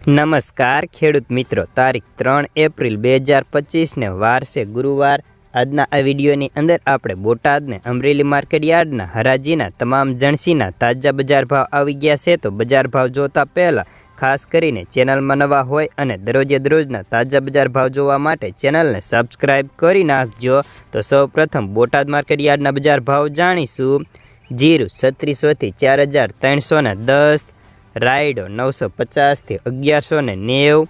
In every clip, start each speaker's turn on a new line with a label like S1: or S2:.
S1: નમસ્કાર ખેડૂત મિત્રો, તારીખ 3 એપ્રિલ 2025 ને વાર છે ગુરુવાર। આજના આ વિડીયોની અંદર આપણે બોટાદને અમરેલી માર્કેટ યાર્ડના હરાજીના તમામ જણસીના તાજા બજાર ભાવ આવી ગયા છે। તો બજાર ભાવ જોતા પહેલાં ખાસ કરીને ચેનલમાં નવા હોય અને દરરોજે દરરોજના તાજા બજાર ભાવ જોવા માટે ચેનલને સબસ્ક્રાઈબ કરી નાખજો। તો સૌપ્રથમ બોટાદ માર્કેટ યાર્ડના બજાર ભાવ જાણીશું। જીરું 3600 થી 4310, રાયડો 950 થી 1190,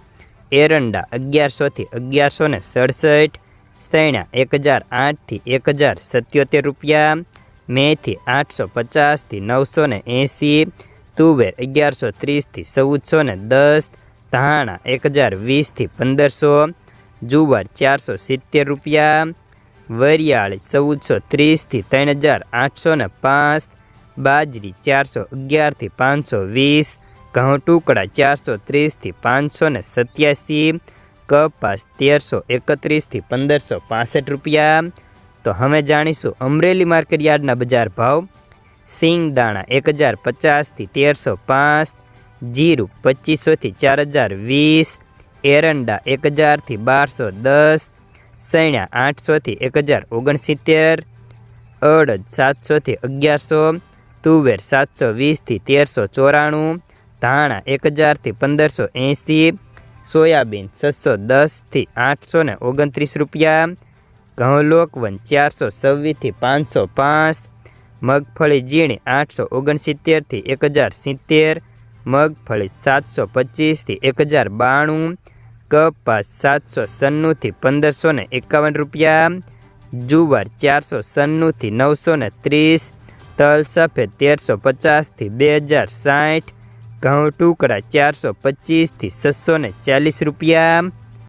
S1: એરંડા 1100 થી 1167, સૈણા 1008 થી 1077 રૂપિયા, મેથી 850 થી 980, તુવેર 1130 થી 1410, ધાણા 1020 થી 1500, જુવાર 470 રૂપિયા, વરિયાળી 1430 થી 3805, બાજરી 411 થી 520, ઘઉં ટુકડા 430 થી 587, કપાસ 1331 થી 1565 રૂપિયા। તો હવે જાણીશું અમરેલી માર્કેટ યાર્ડના બજાર ભાવ। સિંગદાણા 1050 થી 1305, જીરું 2500 થી 4020, એરંડા 1000 થી 1210, સૈણા 800 થી 1069, અડદ 700 થી 1100, તુવેર 720 થી 1394, ધાણા 1000 થી 1580, સોયાબીન 610 થી 829 રૂપિયા, ઘઉં લોકવન 426 થી 505, મગફળી ઝીણી 869 થી 1070, મગફળી 725 થી 1092, કપાસ 796 થી 1551 રૂપિયા, જુવાર 496 થી 930, તલ સફેદ 1350 થી 2060, ઘઉં ટુકડા 425 થી 640 રૂપિયા।